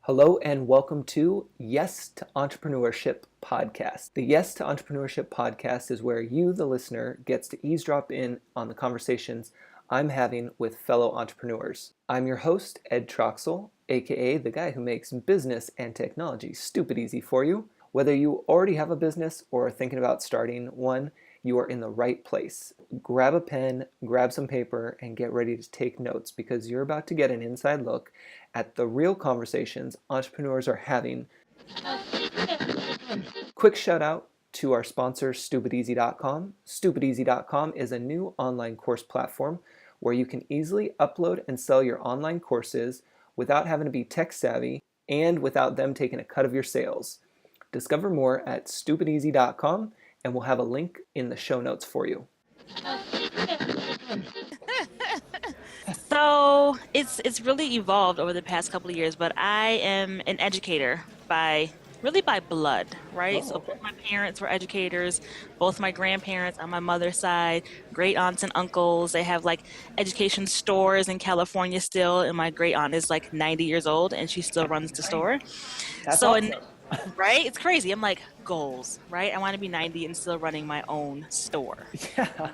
Hello and welcome to Yes to Entrepreneurship podcast. The Yes to Entrepreneurship podcast is where you, the listener, gets to eavesdrop in on the conversations I'm having with fellow entrepreneurs. I'm your host, Ed Troxel, aka the guy who makes business and technology stupid easy for you. Whether you already have a business or are thinking about starting one, you are in the right place. Grab a pen, grab some paper, and get ready to take notes because you're about to get an inside look at the real conversations entrepreneurs are having. Quick shout out to our sponsor, StupidEasy.com. StupidEasy.com is a new online course platform where you can easily upload and sell your online courses without having to be tech savvy and without them taking a cut of your sales. Discover more at StupidEasy.com, and we'll have a link in the show notes for you. So it's really evolved over the past couple of years, but I am an educator by blood, right? Oh, So okay. both my parents were educators, both my grandparents on my mother's side, great aunts and uncles. They have like education stores in California still, and my great aunt is like 90 years old and she still runs the store. That's So, awesome. right? It's crazy. I'm like, goals, right? I want to be 90 and still running my own store. Yeah.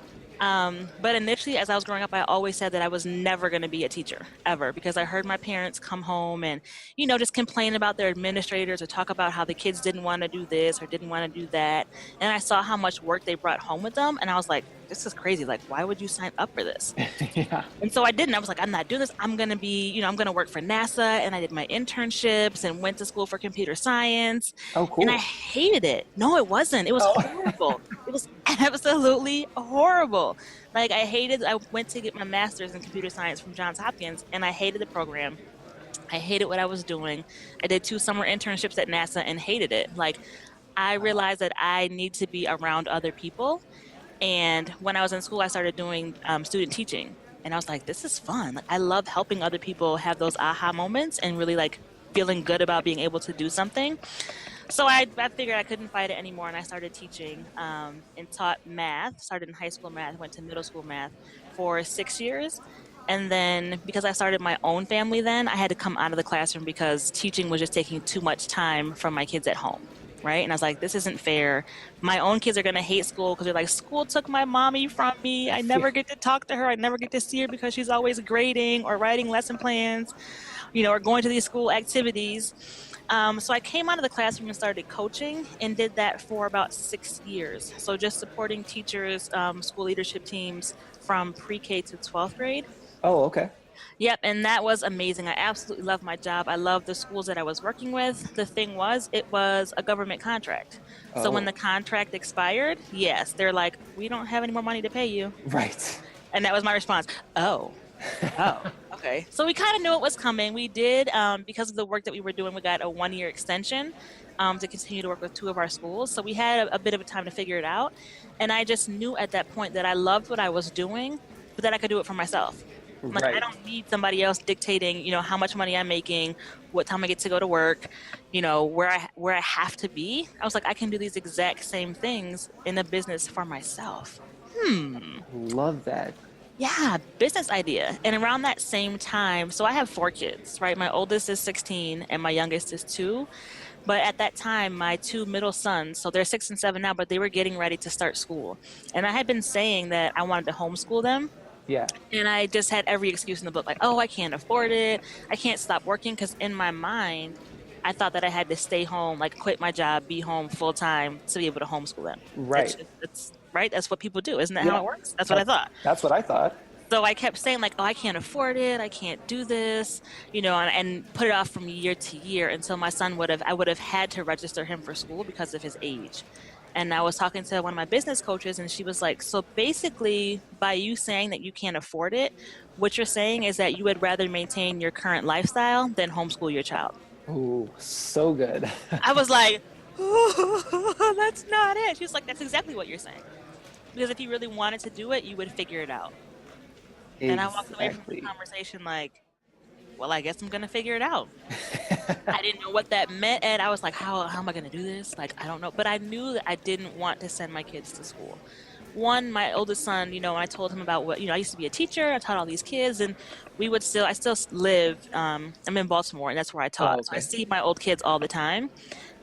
But initially, as I was growing up, I always said that I was never going to be a teacher ever because I heard my parents come home and, just complain about their administrators or talk about how the kids didn't want to do this or didn't want to do that. And I saw how much work they brought home with them. And I was like, this is crazy. Like, why would you sign up for this? Yeah. And so I didn't. I was like, I'm not doing this. I'm going to be, I'm going to work for NASA. And I did my internships and went to school for computer science. Oh, And I cool. hated it. No, it wasn't. It was Oh. horrible. It was absolutely horrible. Like I went to get my master's in computer science from Johns Hopkins and I hated the program. I hated what I was doing. I did 2 summer internships at NASA and hated it. Like I realized that I need to be around other people. And when I was in school, I started doing student teaching. And I was like, this is fun. Like, I love helping other people have those aha moments and really like feeling good about being able to do something. So I figured I couldn't fight it anymore, and I started teaching and taught math. Started in high school math, went to middle school math for 6 years. And then because I started my own family then, I had to come out of the classroom because teaching was just taking too much time from my kids at home. Right. And I was like, this isn't fair. My own kids are going to hate school because they're like, school took my mommy from me. I never get to talk to her. I never get to see her because she's always grading or writing lesson plans, or going to these school activities. So I came out of the classroom and started coaching and did that for about 6 years. So just supporting teachers, school leadership teams from pre-K to 12th grade. Oh, okay. Yep, and that was amazing. I absolutely loved my job. I loved the schools that I was working with. The thing was, it was a government contract. So when Oh, the contract expired, yes, they're like, we don't have any more money to pay you. right. And that was my response. Oh, okay. So we kind of knew it was coming. We did, because of the work that we were doing, we got a 1-year extension to continue to work with 2 of our schools. So we had a bit of a time to figure it out. And I just knew at that point that I loved what I was doing, but that I could do it for myself. I'm like, I Right. don't need somebody else dictating, how much money I'm making, what time I get to go to work, where I have to be. I was like, I can do these exact same things in a business for myself. Love that. Yeah, business idea. And around that same time, so I have 4 kids, right? My oldest is 16 and my youngest is 2. But at that time, my 2 middle sons, so they're 6 and 7 now, but they were getting ready to start school. And I had been saying that I wanted to homeschool them. Yeah. And I just had every excuse in the book, like, oh, I can't afford it. I can't stop working. Because in my mind, I thought that I had to stay home, like quit my job, be home full time to be able to homeschool them. Right. That's right. That's what people do. Isn't that how Yeah. it works? That's what I thought. That's what I thought. So I kept saying like, oh, I can't afford it. I can't do this, and put it off from year to year until my son I would have had to register him for school because of his age. And I was talking to one of my business coaches and she was like, so basically by you saying that you can't afford it, what you're saying is that you would rather maintain your current lifestyle than homeschool your child. Ooh, so good. I was like, oh, that's not it. She was like, that's exactly what you're saying. Because if you really wanted to do it, you would figure it out. And I walked away from the Exactly. conversation like, well, I guess I'm going to figure it out. I didn't know what that meant, and I was like, how am I going to do this? Like, I don't know. But I knew that I didn't want to send my kids to school. one, my oldest son, I told him about what, I used to be a teacher. I taught all these kids, and I still live, I'm in Baltimore, and that's where I Oh, taught. So I okay. see my old kids all the time.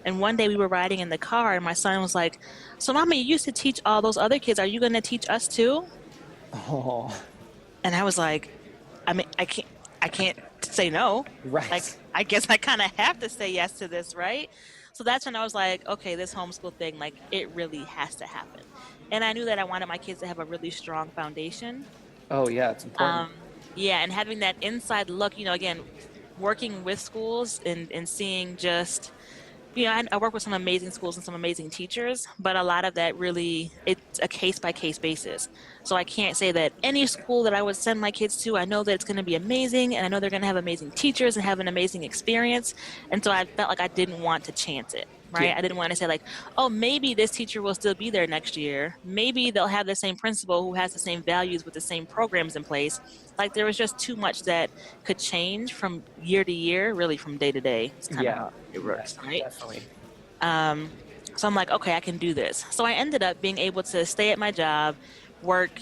And one day we were riding in the car, and my son was like, "So, Mama, you used to teach all those other kids. Are you going to teach us too?" Oh, And I was like, I mean, I can't say no. Like, right. I guess I kind of have to say yes to this, right? So that's when I was like, okay, this homeschool thing, like, it really has to happen. And I knew that I wanted my kids to have a really strong foundation. Oh, yeah, it's important. Yeah, and having that inside look, again, working with schools and seeing just I work with some amazing schools and some amazing teachers, but a lot of that really, it's a case by case basis. So I can't say that any school that I would send my kids to, I know that it's going to be amazing and I know they're going to have amazing teachers and have an amazing experience. And so I felt like I didn't want to chance it, right? Yeah. I didn't want to say like, oh, maybe this teacher will still be there next year. Maybe they'll have the same principal who has the same values with the same programs in place. Like there was just too much that could change from year to year, really from day to day. It's kind of Yeah. how it Yeah, works, right? definitely. Um, so I'm like, okay, I can do this. So I ended up being able to stay at my job, work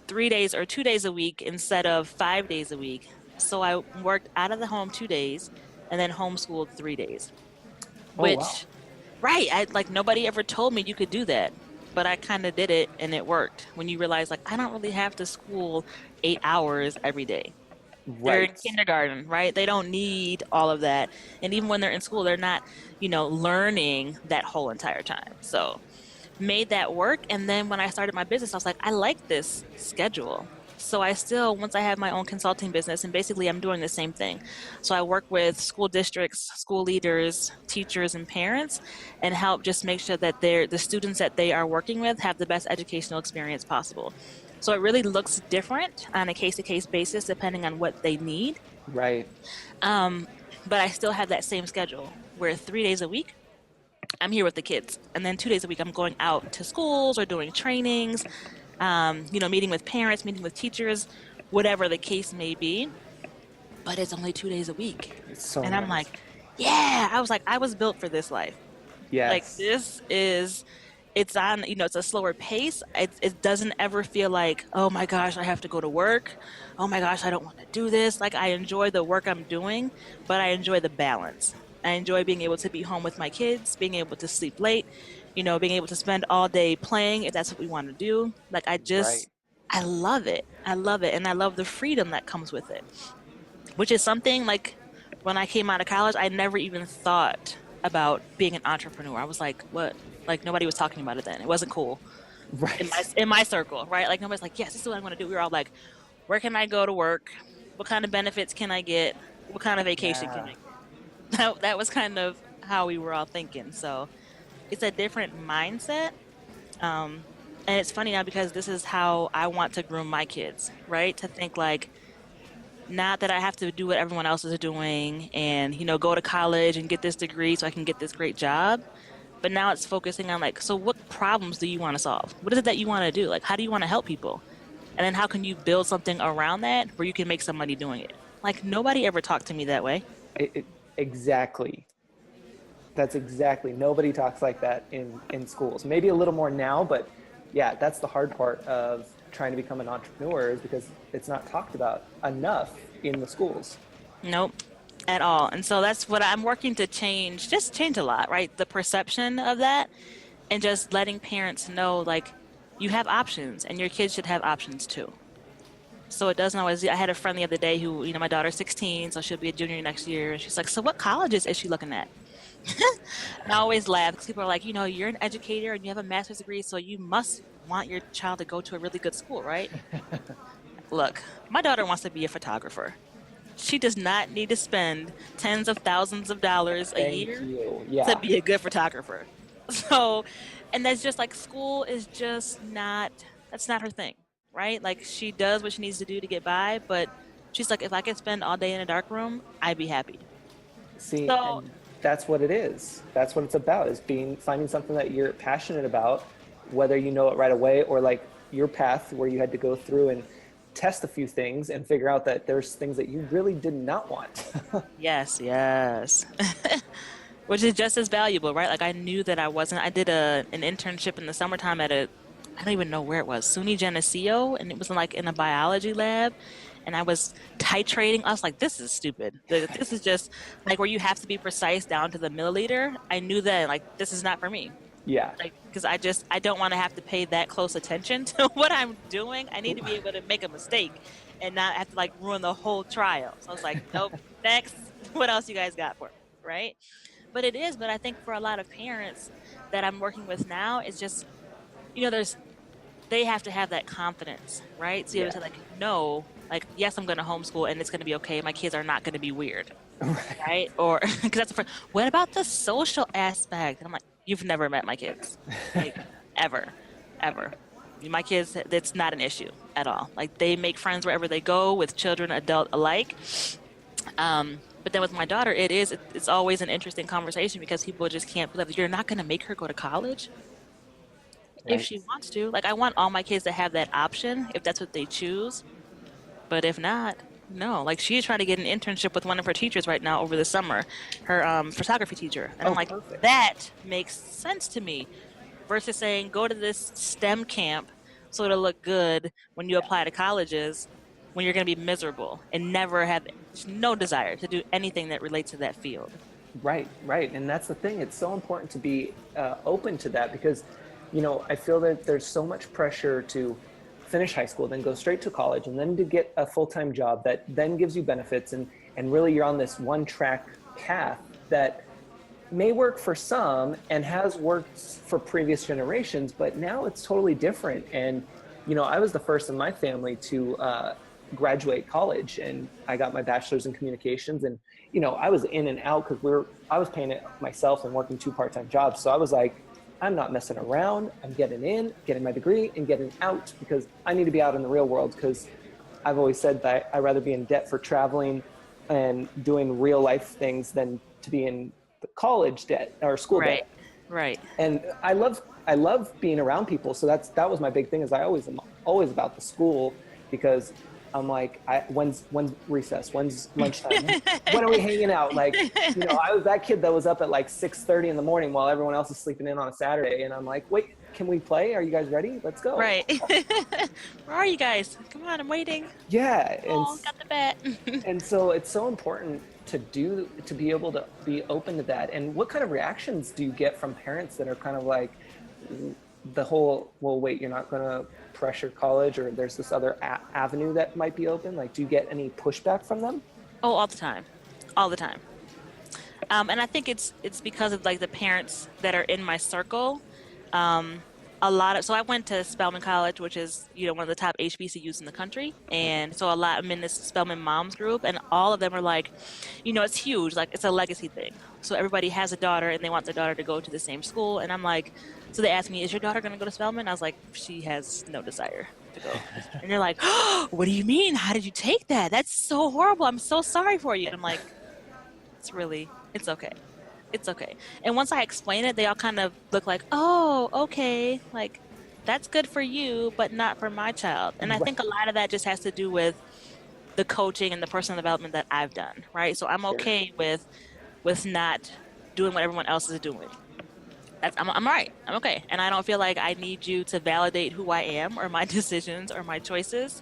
3 days or 2 days a week instead of 5 days a week. So I worked out of the home 2 days and then homeschooled 3 days, Oh, wow. which, right, I like nobody ever told me you could do that. But I kind of did it and it worked when you realize like I don't really have to school 8 hours every day. They're in Right. kindergarten, right? They don't need all of that. And even when they're in school, they're not, learning that whole entire time. So made that work. And then when I started my business, I was like, I like this schedule. So I still, once I have my own consulting business, and basically I'm doing the same thing. So I work with school districts, school leaders, teachers, and parents, and help just make sure that the students that they are working with have the best educational experience possible. So it really looks different on a case-to-case basis depending on what they need. Right. But I still have that same schedule where 3 days a week I'm here with the kids, and then 2 days a week I'm going out to schools or doing trainings, meeting with parents, meeting with teachers, whatever the case may be. But it's only 2 days a week, It's so and I'm nice. like, yeah, I was like, I was built for this life. Like Yes. it's on, it's a slower pace. It doesn't ever feel like, oh my gosh, I have to go to work. Oh my gosh, I don't want to do this. Like I enjoy the work I'm doing, but I enjoy the balance. I enjoy being able to be home with my kids, being able to sleep late, being able to spend all day playing if that's what we want to do. Like Right. I love it. I love it. And I love the freedom that comes with it, which is something like when I came out of college, I never even thought about being an entrepreneur. I was like, what? Like nobody was talking about it then. It wasn't cool Right. in my circle, right? Like nobody's like, yes, this is what I'm going to do. We were all like, where can I go to work? What kind of benefits can I get? What kind of vacation can Yeah. I get? That was kind of how we were all thinking. So it's a different mindset. And it's funny now because this is how I want to groom my kids, right? To think like, not that I have to do what everyone else is doing and, go to college and get this degree so I can get this great job. But now it's focusing on like, so what problems do you want to solve? What is it that you want to do? Like, how do you want to help people? And then how can you build something around that where you can make some money doing it? Like, nobody ever talked to me that way. It, exactly. That's exactly. Nobody talks like that in schools. Maybe a little more now, but yeah, that's the hard part of trying to become an entrepreneur is because it's not talked about enough in the schools. Nope, at all. And so that's what I'm working to change, just change a lot, right? The perception of that and just letting parents know, like, you have options and your kids should have options too. So it doesn't always, I had a friend the other day who, my daughter's 16, so she'll be a junior next year. And she's like, so what colleges is she looking at? And I always laugh because people are like, you're an educator and you have a master's degree, so you must want your child to go to a really good school, right? Look, my daughter wants to be a photographer. She does not need to spend tens of thousands of dollars a Thank year you. to Yeah. be a good photographer. So, and that's just like school is just not, that's not her thing, right? Like she does what she needs to do to get by, but she's like, if I could spend all day in a dark room, I'd be happy. See, So, and that's what it is. That's what it's about is finding something that you're passionate about, whether you know it right away or like your path where you had to go through and test a few things and figure out that there's things that you really did not want. yes, yes. Which is just as valuable, right? Like I knew that I wasn't, I did an internship in the summertime at a I don't even know where it was, SUNY Geneseo, and it was like in a biology lab, and I was titrating. I was like, this is stupid. This is just like where you have to be precise down to the milliliter. I knew that like this is not for me. Yeah. Like because I don't want to have to pay that close attention to what I'm doing. I need to be able to make a mistake and not have to like ruin the whole trial. So I was like, nope, next. What else you guys got for me? Right? But it is, but I think for a lot of parents that I'm working with now, it's just, there's they have to have that confidence, right? To be able Yeah. to like, no, like, yes, I'm going to homeschool and it's going to be okay. My kids are not going to be weird, right? Or because that's the first, what about the social aspect? And I'm like, you've never met my kids, like ever, ever. My kids, it's not an issue at all. Like they make friends wherever they go with children, adult alike. But then with my daughter, it's always an interesting conversation because people just can't believe you're not going to make her go to college if Right. she wants to. Like I want all my kids to have that option if that's what they choose. But if not, no. Like she's trying to get an internship with one of her teachers right now over the summer, her photography teacher. And I'm Oh, like, perfect. that makes sense to me versus saying go to this STEM camp so it'll look good when you Yeah. apply to colleges when you're going to be miserable and never have no desire to do anything that relates to that field. Right, right. And that's the thing. It's so important to be open to that because, I feel that there's so much pressure to finish high school, then go straight to college, and then to get a full-time job that then gives you benefits. And really, you're on this one track path that may work for some and has worked for previous generations, but now it's totally different. And, I was the first in my family to graduate college, and I got my bachelor's in communications. And, I was in and out because I was paying it myself and working two part-time jobs. So I was like, I'm not messing around. I'm getting in, getting my degree, and getting out because I need to be out in the real world. Because I've always said that I'd rather be in debt for traveling and doing real life things than to be in the college debt or school Right. debt. Right. And I love being around people. So that was my big thing, is I always am always about the school because I'm like, when's recess? When's lunchtime? When are we hanging out? Like, I was that kid that was up at like 6:30 in the morning while everyone else is sleeping in on a Saturday. And I'm like, wait, can we play? Are you guys ready? Let's go. Right. Where are you guys? Come on, I'm waiting. Yeah. Oh, got the bat. And so it's so important to be able to be open to that. And what kind of reactions do you get from parents that are kind of like the whole, well, wait, you're not going to pressure college, or there's this other avenue that might be open? Like, do you get any pushback from them? Oh, all the time. All the time. And I think it's because of like the parents that are in my circle. So I went to Spelman College, which is one of the top HBCUs in the country, and so I'm in this Spelman Moms group, and all of them are like, it's huge, like it's a legacy thing. So everybody has a daughter, and they want their daughter to go to the same school, and I'm like, so they asked me, is your daughter going to go to Spelman? I was like, she has no desire to go, and they're like, oh, what do you mean? How did you take that? That's so horrible. I'm so sorry for you. And I'm like, it's okay. It's okay. And once I explain it, they all kind of look like, oh, okay. Like, that's good for you, but not for my child. And I Right. think a lot of that just has to do with the coaching and the personal development that I've done, right? So I'm Sure. okay with not doing what everyone else is doing. I'm all right. I'm okay. And I don't feel like I need you to validate who I am or my decisions or my choices.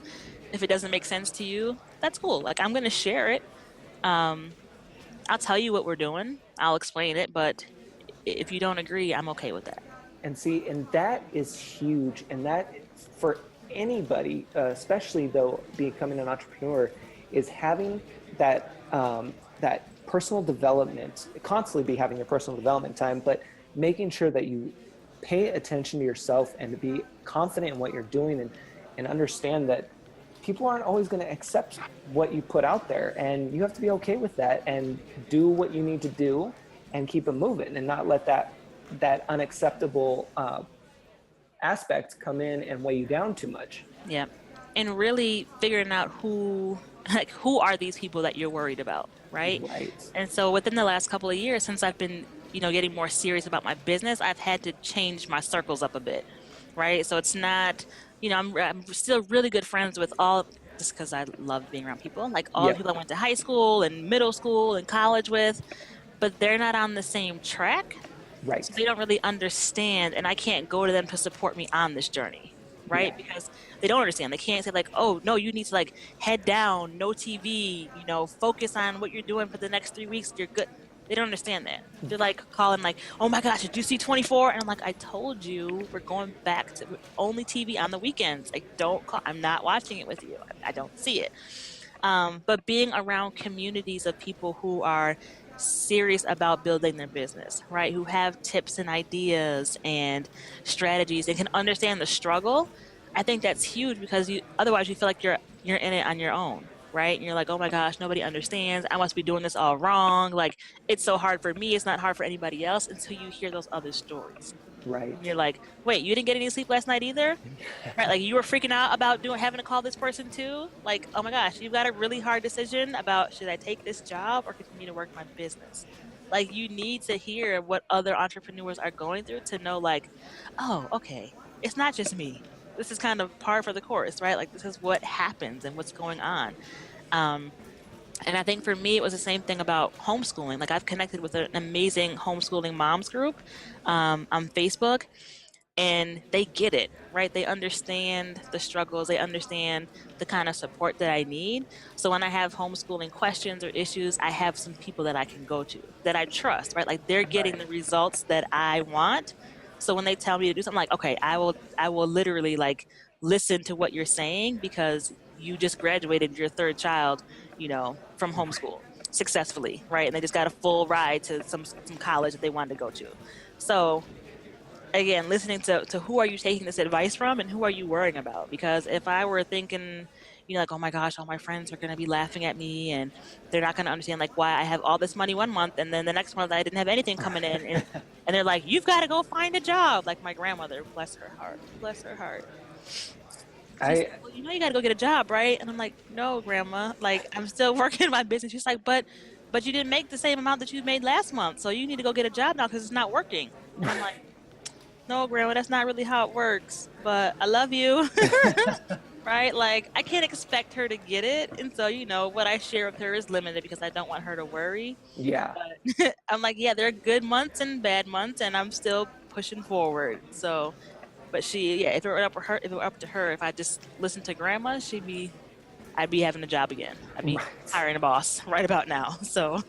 If it doesn't make sense to you, that's cool. Like, I'm going to share it. Um, I'll tell you what we're doing. I'll explain it, but if you don't agree, I'm okay with that. And see, and that is huge. And that, for anybody, especially though becoming an entrepreneur, is having that personal development. Constantly be having your personal development time, but making sure that you pay attention to yourself and to be confident in what you're doing, and understand that people aren't always going to accept what you put out there, and you have to be okay with that and do what you need to do and keep it moving, and not let that unacceptable aspect come in and weigh you down too much. Yeah. And really figuring out who are these people that you're worried about, right? Right. And so within the last couple of years, since I've been, getting more serious about my business, I've had to change my circles up a bit, right? So it's not, I'm still really good friends with all, just because I love being around people, like all the Yeah. people I went to high school and middle school and college with, but they're not on the same track. So Right. they don't really understand, and I can't go to them to support me on this journey, right? Yeah. Because they don't understand. They can't say like, "Oh, no, you need to like head down, no TV, focus on what you're doing for the next 3 weeks. You're good." They don't understand that. They're like calling like, "Oh my gosh, did you see 24?" And I'm like, "I told you we're going back to only TV on the weekends. Like, don't call. I'm not watching it with you. I don't see it." But being around communities of people who are serious about building their business, right? Who have tips and ideas and strategies and can understand the struggle. I think that's huge because you otherwise you feel like you're in it on your own, right? And you're like, oh my gosh, nobody understands. I must be doing this all wrong. Like it's so hard for me. It's not hard for anybody else until you hear those other stories. And Right. you're like, wait, you didn't get any sleep last night either? Right, like you were freaking out about doing having to call this person too. Like, oh my gosh, you've got a really hard decision about should I take this job or continue to work my business. Like you need to hear what other entrepreneurs are going through to know like, oh, okay, it's not just me. This is kind of par for the course, right? Like this is what happens and what's going on. Um, and I think for me, it was the same thing about homeschooling. Like I've connected with an amazing homeschooling moms group on Facebook, and they get it, right? They understand the struggles, they understand the kind of support that I need. So when I have homeschooling questions or issues, I have some people that I can go to that I trust, right? Like they're getting Right. the results that I want. So when they tell me to do something, like, okay, I will literally like listen to what you're saying because you just graduated your third child, from homeschool successfully, right? And they just got a full ride to some college that they wanted to go to. So again, listening to who are you taking this advice from and who are you worrying about? Because if I were thinking, like, oh my gosh, all my friends are going to be laughing at me and they're not going to understand like why I have all this money one month and then the next month I didn't have anything coming in. And they're like, you've got to go find a job. Like my grandmother, bless her heart, bless her heart. She said, I well, you got to go get a job, right? And I'm like, no, grandma, like I'm still working my business. She's like, but you didn't make the same amount that you made last month. So you need to go get a job now because it's not working. And I'm like, no, grandma, that's not really how it works, but I love you. Right? Like, I can't expect her to get it. And so, what I share with her is limited because I don't want her to worry. yeah. But I'm like, yeah, there are good months and bad months, and I'm still pushing forward. So, but yeah, if it were up to her, if I just listened to grandma, I'd be having a job again. I'd be Right. hiring a boss right about now. So,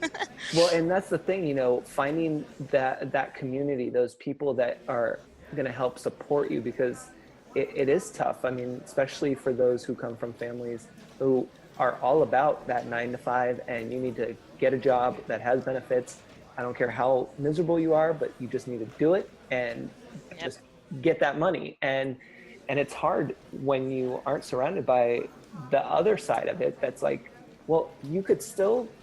Well, and that's the thing, finding that community, those people that are going to help support you, because it is tough. I mean, especially for those who come from families who are all about that 9 to 5, and you need to get a job that has benefits. I don't care how miserable you are, but you just need to do it and yep, just get that money. And it's hard when you aren't surrounded by the other side of it. That's like, well, you could still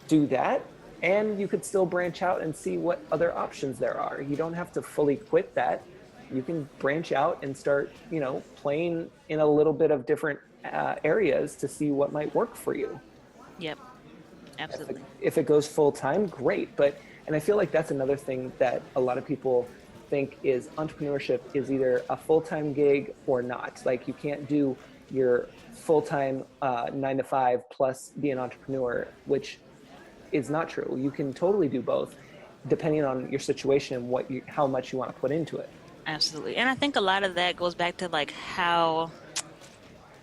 do that, and you could still branch out and see what other options there are. You don't have to fully quit that. You can branch out and start, playing in a little bit of different areas to see what might work for you. yep, if it, absolutely. if it goes full time, great. And I feel like that's another thing that a lot of people think is entrepreneurship is either a full time gig or not. Like you can't do your full time 9 to 5 plus be an entrepreneur, which is not true. You can totally do both, depending on your situation and how much you want to put into it. Absolutely. And I think a lot of that goes back to like how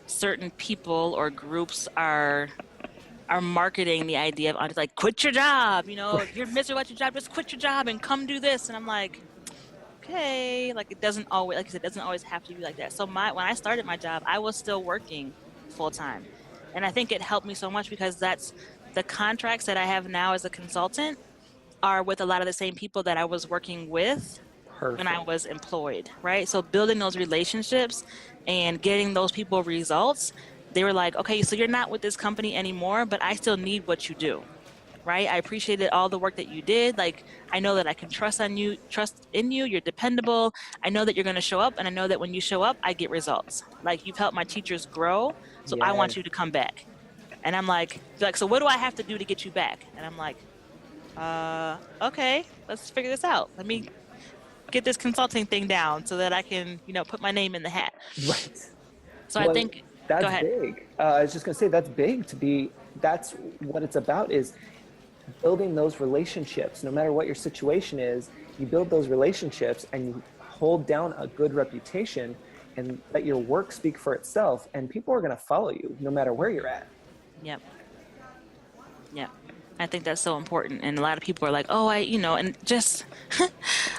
certain people or groups are marketing the idea of like quit your job, if you're miserable at your job, just quit your job and come do this. And I'm like, okay, like it doesn't always, like you said, it doesn't always have to be like that. So when I started my job, I was still working full time. And I think it helped me so much because that's the contracts that I have now as a consultant are with a lot of the same people that I was working with when I Perfect. was employed, right? So building those relationships and getting those people results, they were like, okay, so you're not with this company anymore, but I still need what you do, right? I appreciated all the work that you did. Like, I know that I can trust in you. You're dependable. I know that you're going to show up. And I know that when you show up, I get results. Like, you've helped my teachers grow. So I want you to Yes. come back. And I'm like, so what do I have to do to get you back? And I'm like, okay, let's figure this out. Let me get this consulting thing down so that I can, put my name in the hat. Right. So I Well, think, go that's ahead. big. I was just going to say that's big to be. That's what it's about. Is building those relationships, no matter what your situation is, you build those relationships and you hold down a good reputation and let your work speak for itself. And people are going to follow you no matter where you're at. Yep. Yep. I think that's so important. And a lot of people are like, oh, and just,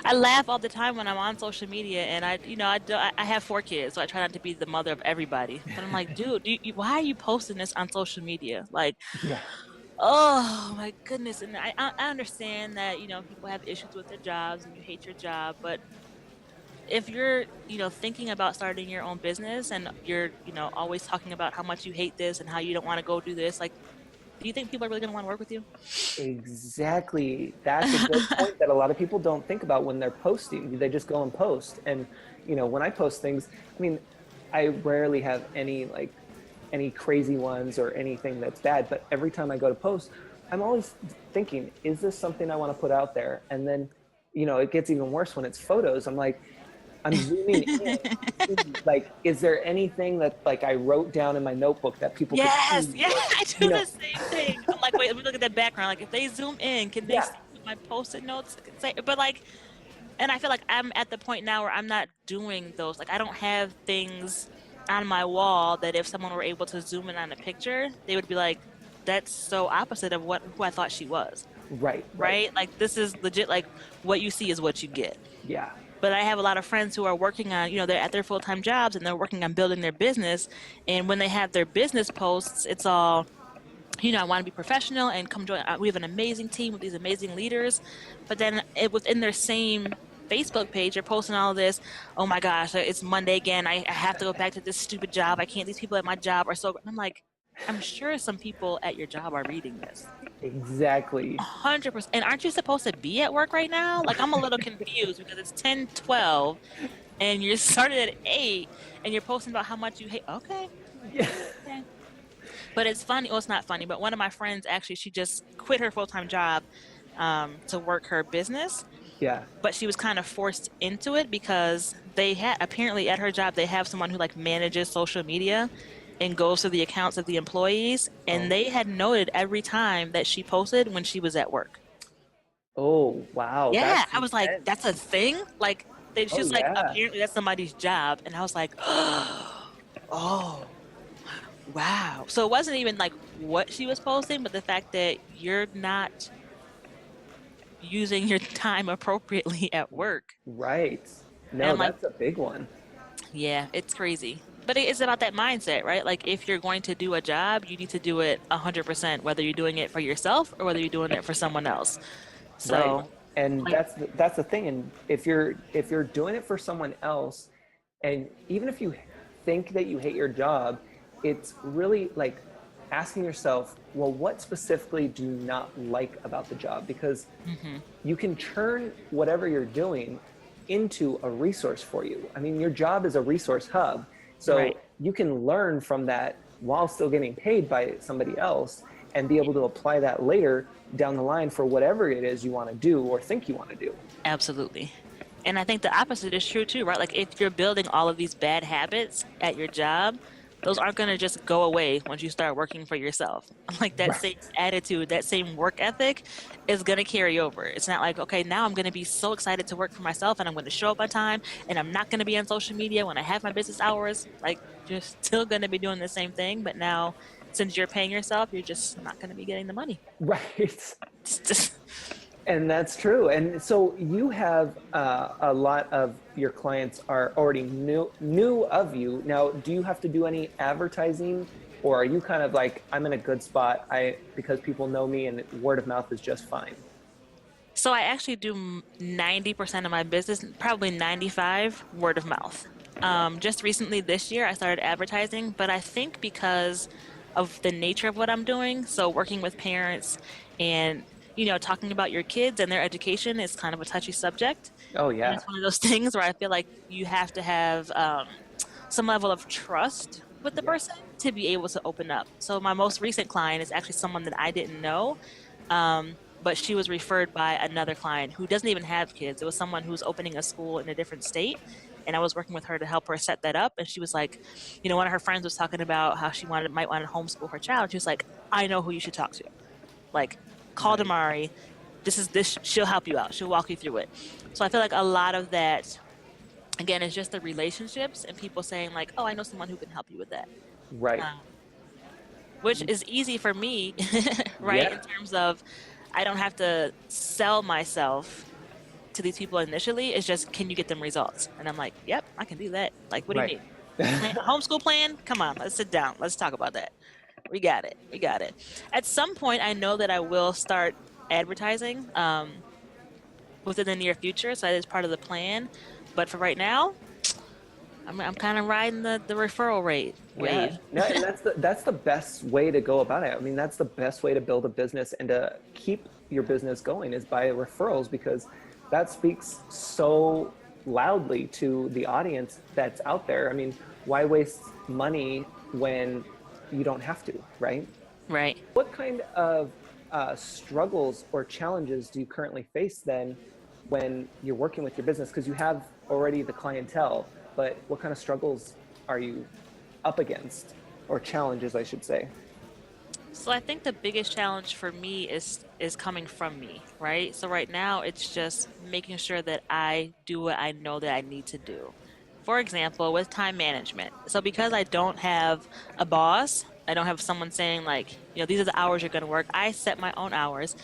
I laugh all the time when I'm on social media and I have 4 kids, so I try not to be the mother of everybody. But I'm like, dude, why are you posting this on social media? Like, Yeah. oh my goodness. And I understand that, people have issues with their jobs and you hate your job, but if you're, thinking about starting your own business and you're, always talking about how much you hate this and how you don't want to go do this, like, do you think people are really going to want to work with you? Exactly. That's a good point that a lot of people don't think about when they're posting. They just go and post. And, when I post things, I mean, I rarely have any crazy ones or anything that's bad, but every time I go to post, I'm always thinking, is this something I want to put out there? And then, it gets even worse when it's photos. I'm like, I'm zooming in to see, like, is there anything that like I wrote down in my notebook that people could Yes, see? yeah, Or, I you do know, the same thing. I'm like, wait, let me look at that background. Like, if they zoom in, can they yeah, see what my post-it notes can say? But like, and I feel like I'm at the point now where I'm not doing those. Like, I don't have things on my wall that if someone were able to zoom in on a picture, they would be like, that's so opposite of who I thought she was, right, right, right? Like, this is legit. Like, what you see is what you get. yeah. But I have a lot of friends who are working on, they're at their full-time jobs and they're working on building their business. And when they have their business posts, it's all, I want to be professional and come join. We have an amazing team with these amazing leaders. But then within their same Facebook page, they're posting all of this. Oh my gosh, it's Monday again. I have to go back to this stupid job. I can't. These people at my job are so. I'm like, I'm sure some people at your job are reading this. Exactly. 100%. And aren't you supposed to be at work right now? Like, I'm a little confused because it's 10:12 and you're started at 8 and you're posting about how much you hate. Okay. Yeah. Okay. But it's funny. Well, it's not funny, but one of my friends actually, she just quit her full-time job to work her business, Yeah. but she was kind of forced into it because they had apparently at her job, they have someone who like manages social media and goes through the accounts of the employees. And Oh. they had noted every time that she posted when she was at work. Oh, wow. Yeah, That's I was like, that's a intense. thing? Like, they Oh, just like, yeah. apparently that's somebody's job. And I was like, oh, wow. So it wasn't even like what she was posting, but the fact that you're not using your time appropriately at work. Right. And No, I'm like, that's a big one. yeah, it's crazy. But it's about that mindset, right? Like if you're going to do a job, you need to do it 100%, whether you're doing it for yourself or whether you're doing it for someone else. Right. So, And like, that's the thing. And if you're doing it for someone else, and even if you think that you hate your job, it's really like asking yourself, well, what specifically do you not like about the job? Because mhm, you can turn whatever you're doing into a resource for you. I mean, your job is a resource hub. right. So you can learn from that while still getting paid by somebody else and be able to apply that later down the line for whatever it is you want to do or think you want to do. Absolutely. And I think the opposite is true too, right? Like if you're building all of these bad habits at your job, those aren't going to just go away once you start working for yourself. Like that Right. same attitude, that same work ethic is going to carry over. It's not like, okay, now I'm going to be so excited to work for myself and I'm going to show up on time and I'm not going to be on social media when I have my business hours. Like you're still going to be doing the same thing, but now since you're paying yourself, you're just not going to be getting the money. Right. It's just, And that's true. And so you have a lot of your clients are already new of you. Now, do you have to do any advertising, or are you kind of like, I'm in a good spot, because people know me and word of mouth is just fine? So I actually do 90% of my business, probably 95 word of mouth. Just recently this year, I started advertising, but I think because of the nature of what I'm doing, so working with parents and talking about your kids and their education is kind of a touchy subject. Oh And yeah. it's one of those things where I feel like you have to have some level of trust with the Yeah. person to be able to open up. So my most recent client is actually someone that I didn't know, but she was referred by another client who doesn't even have kids. It was someone who's opening a school in a different state. And I was working with her to help her set that up. And she was like, one of her friends was talking about how she might want to homeschool her child. She was like, I know who you should talk to. Like, Call Right. Damari. This she'll help you out. She'll walk you through it. So I feel like a lot of that, again, is just the relationships and people saying like, oh, I know someone who can help you with that. Right. Um, which is easy for me, right? In Yeah. terms of I don't have to sell myself to these people initially. It's just, can you get them results? And I'm like, yep, I can do that. Like, what do you Right. need? Homeschool plan? Come on, let's sit down. Let's talk about that. We got it. We got it. At some point, I know that I will start advertising within the near future. So that is part of the plan. But for right now, I'm kind of riding the referral rate Yeah, wave. no, and that's the best way to go about it. I mean, that's the best way to build a business and to keep your business going is by referrals because that speaks so loudly to the audience that's out there. I mean, why waste money when you don't have to, right? Right. What kind of struggles or challenges do you currently face then when you're working with your business? Because you have already the clientele, but what kind of struggles are you up against, or challenges, I should say? So I think the biggest challenge for me is coming from me, right? So right now it's just making sure that I do what I know that I need to do. For example, with time management. So because I don't have a boss, I don't have someone saying like, these are the hours you're going to work. I set my own hours,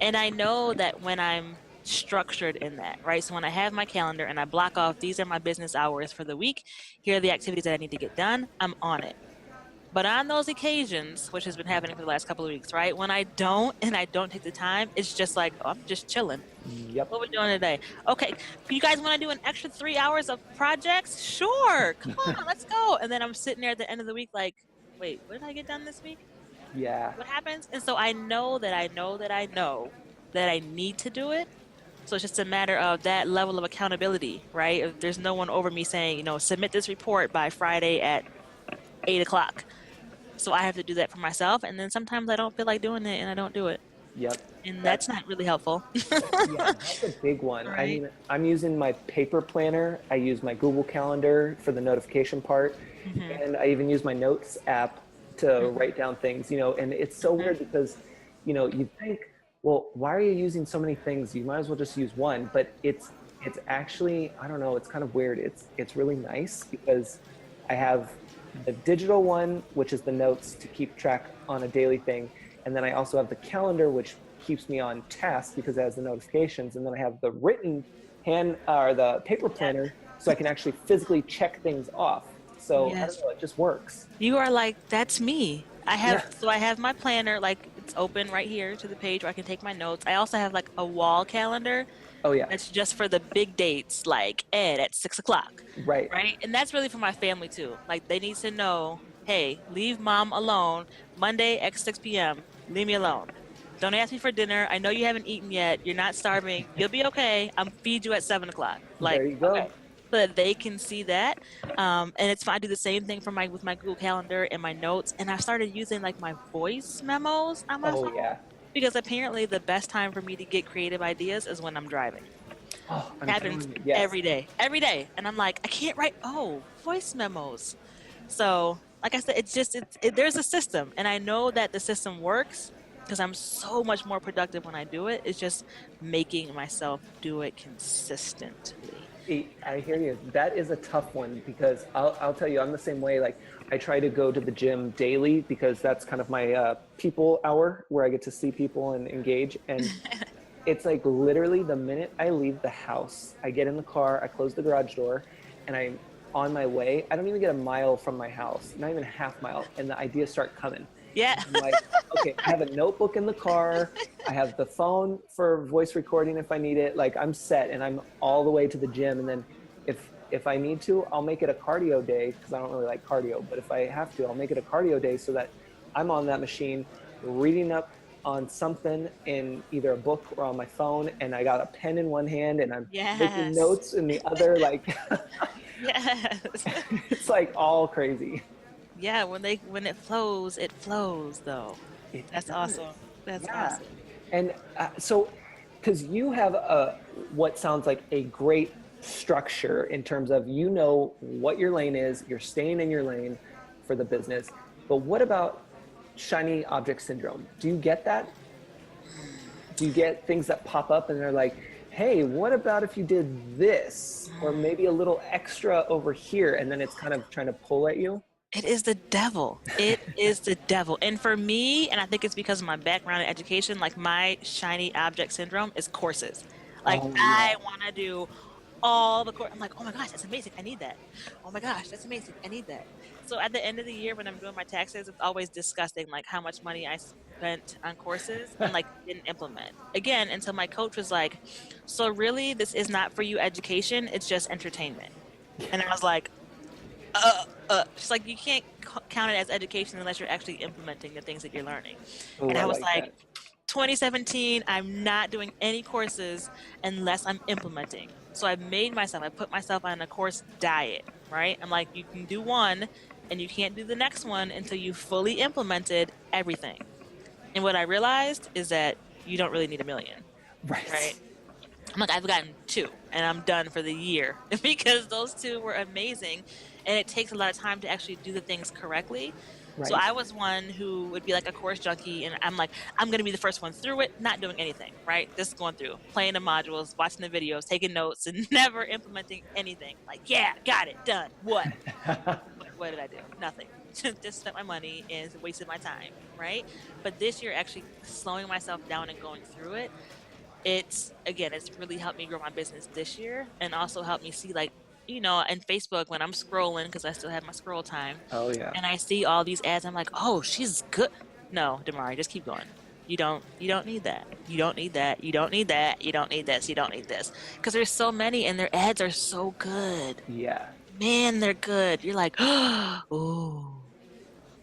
and I know that when I'm structured in that, right? So when I have my calendar and I block off, these are my business hours for the week. Here are the activities that I need to get done. I'm on it. But on those occasions, which has been happening for the last couple of weeks, right? When I don't and I don't take the time, it's just like, oh, I'm just chilling. Yep. What are we doing today? Okay, you guys want to do an extra 3 hours of projects? Sure, come on, let's go. And then I'm sitting there at the end of the week, like, wait, what did I get done this week? Yeah. What happens? And so I know that I know that I know that I need to do it. So it's just a matter of that level of accountability, right? If there's no one over me saying, submit this report by Friday at 8 o'clock. So I have to do that for myself. And then sometimes I don't feel like doing it and I don't do it. Yep. And that's That's not really helpful. yeah, that's a big one. I Right. mean, I'm using my paper planner. I use my Google Calendar for the notification part, Hmm. and I even use my notes app to Hmm. write down things, and it's so Hmm. weird because, you think, well, why are you using so many things? You might as well just use one, but it's actually, I don't know, it's kind of weird. It's really nice because I have the digital one, which is the notes to keep track on a daily thing. And then I also have the calendar, which keeps me on task because it has the notifications. And then I have the written hand or the paper Yeah. planner so I can actually physically check things off. So I don't Yes. know, it just works. You are like, that's me. Yeah. I have my planner, like it's open right here to the page where I can take my notes. I also have like a wall calendar Oh, yeah. that's just for the big dates, like Ed at 6 o'clock, Right. right? And that's really for my family too. Like they need to know, hey, leave mom alone Monday at 6 p.m. Leave me alone. Don't ask me for dinner. I know you haven't eaten yet. You're not starving. You'll be okay. I'm feed you at 7 o'clock. There Like, you okay. go. So that they can see that. And it's fine. I do the same thing for with my Google Calendar and my notes. And I started using like my voice memos on my Oh, phone yeah. because apparently the best time for me to get creative ideas is when I'm driving. Oh, I'm Happens telling you, yes. every day. And I'm like, I can't write, voice memos. So, like I said, there's a system, and I know that the system works because I'm so much more productive when I do it. It's just making myself do it consistently. I hear you. That is a tough one because I'll tell you, I'm the same way. Like, I try to go to the gym daily because that's kind of my people hour where I get to see people and engage. And it's like literally the minute I leave the house, I get in the car, I close the garage door, and I'm on my way. I don't even get a mile from my house, not even a half mile, and the ideas start coming. Yeah. I'm like, okay, I have a notebook in the car. I have the phone for voice recording if I need it. Like I'm set, and I'm all the way to the gym. And then if I need to, I'll make it a cardio day because I don't really like cardio. But if I have to, I'll make it a cardio day so that I'm on that machine, reading up on something in either a book or on my phone, and I got a pen in one hand and I'm making Yes. notes in the other. Like Yes. it's like all crazy. Yeah, when it flows though. It That's does. awesome. That's Yeah. awesome. And so, because you have what sounds like a great structure in terms of what your lane is, you're staying in your lane for the business. But what about shiny object syndrome? Do you get that? Do you get things that pop up and they're like, hey, what about if you did this? Or maybe a little extra over here, and then it's kind of trying to pull at you? It is the devil. It is the devil. And for me, and I think it's because of my background in education, like my shiny object syndrome is courses. Like Oh, yeah. I want to do all the course. I'm like, oh my gosh, that's amazing. I need that. Oh my gosh, that's amazing. I need that. So at the end of the year, when I'm doing my taxes, it's always disgusting, like how much money I spent on courses and like didn't implement. Again, until my coach was like, so really, this is not for you education. It's just entertainment. And I was like, she's like, you can't count it as education unless you're actually implementing the things that you're learning. Oh, And I I was like like, that. 2017, I'm not doing any courses unless I'm implementing. So I put myself on a course diet, right? I'm like, you can do one and you can't do the next one until you fully implemented everything. And what I realized is that you don't really need a million, right? Right. I'm like, I've gotten two and I'm done for the year because those two were amazing. And it takes a lot of time to actually do the things correctly. So Right. I was one who would be like a course junkie and I'm like, I'm going to be the first one through it, not doing anything, right? Just going through, playing the modules, watching the videos, taking notes, and never implementing anything. Like, yeah, got it, done. What did I do? Nothing. Just spent my money and wasted my time, right? But this year, actually slowing myself down and going through it, it's really helped me grow my business this year and also helped me see like, in Facebook when I'm scrolling because I still have my scroll time Oh, yeah. and I see all these ads, I'm like, oh, she's good. No, Damari, just keep going. You don't need that. You don't need that. You don't need that. You don't need this. You don't need this. Because there's so many and their ads are so good. Yeah. Man, they're good. You're like, oh,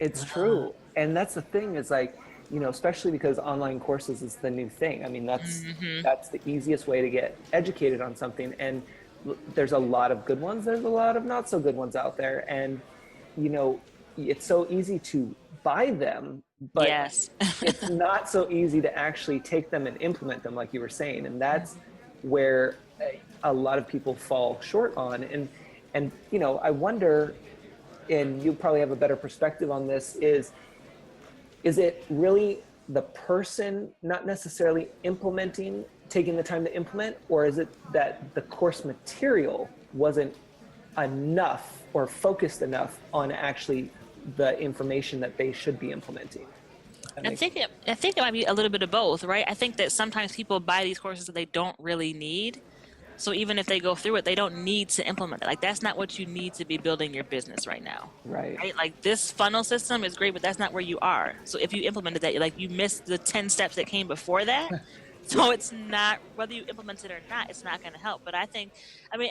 It's true. And that's the thing is like, especially because online courses is the new thing. I mean, mm-hmm. that's the easiest way to get educated on something. And there's a lot of good ones. There's a lot of not so good ones out there. And, you know, it's so easy to buy them, but Yes. it's not so easy to actually take them and implement them, like you were saying. And that's where a lot of people fall short on. And I wonder, and you probably have a better perspective on this, is it really the person not necessarily implementing, taking the time to implement, or is it that the course material wasn't enough or focused enough on actually the information that they should be implementing? That makes I think it might be a little bit of both, right? I think that sometimes people buy these courses that they don't really need. So even if they go through it, they don't need to implement it. Like that's not what you need to be building your business right now. right. Right? Like this funnel system is great, but that's not where you are. So if you implemented that, like you missed the 10 steps that came before that. Yeah. So it's not, whether you implement it or not, it's not going to help. But I mean,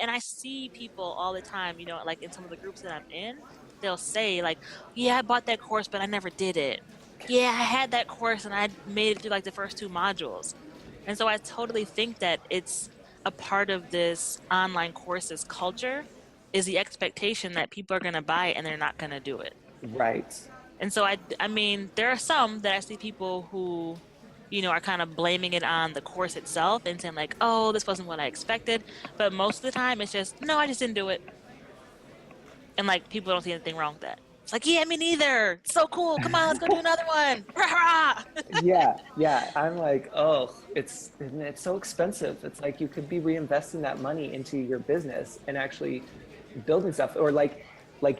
and I see people all the time, like in some of the groups that I'm in, they'll say like, yeah, I bought that course, but I never did it. Yeah, I had that course and I made it through like the first two modules. And so I totally think that it's a part of this online courses culture is the expectation that people are going to buy it and they're not going to do it. Right. And so I mean, there are some that I see people who, are kind of blaming it on the course itself and saying like, oh, this wasn't what I expected. But most of the time it's just, no, I just didn't do it. And like people don't see anything wrong with that. It's like, yeah, me neither. It's so cool. Come on, let's go do another one. Rah, rah. Yeah. I'm like, oh, it's so expensive. It's like you could be reinvesting that money into your business and actually building stuff. Or like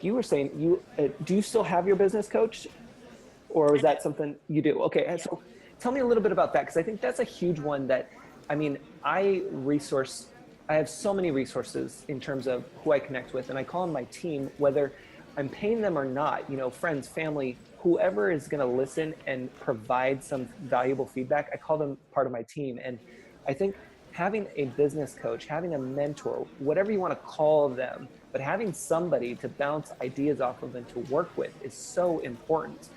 you were saying, do you still have your business coach, or is I do. that something you do? Okay, and Yeah. so tell me a little bit about that, because I think that's a huge one that, I mean, I have so many resources in terms of who I connect with, and I call them my team, whether I'm paying them or not, friends, family, whoever is going to listen and provide some valuable feedback, I call them part of my team. And I think having a business coach, having a mentor, whatever you want to call them, but having somebody to bounce ideas off of and to work with is so important.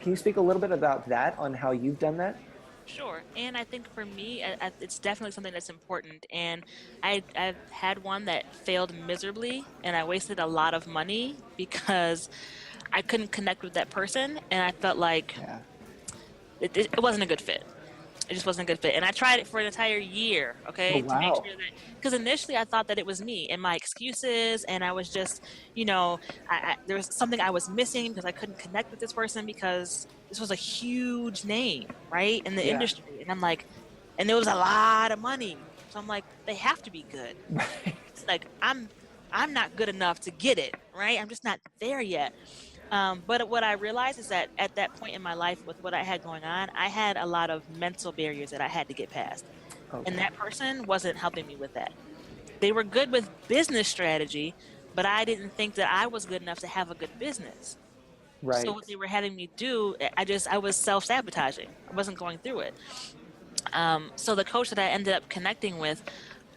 Can you speak a little bit about that, on how you've done that? Sure. And I think for me, it's definitely something that's important. And I've had one that failed miserably and I wasted a lot of money because I couldn't connect with that person. And I felt like Yeah. it wasn't a good fit. It just wasn't a good fit. And I tried it for an entire year, Oh, okay, to make wow. sure that, because initially I thought that it was me and my excuses. And I was just, there was something I was missing because I couldn't connect with this person because this was a huge name, right, in the Yeah. industry. And I'm like, and it was a lot of money. So I'm like, they have to be good. Right. Like I'm not good enough to get it, right? I'm just not there yet. But what I realized is that at that point in my life with what I had going on, I had a lot of mental barriers that I had to get past. And Okay. that person wasn't helping me with that. They were good with business strategy, but I didn't think that I was good enough to have a good business. So what Right. they were having me do, I was self-sabotaging. I wasn't going through it. So the coach that I ended up connecting with,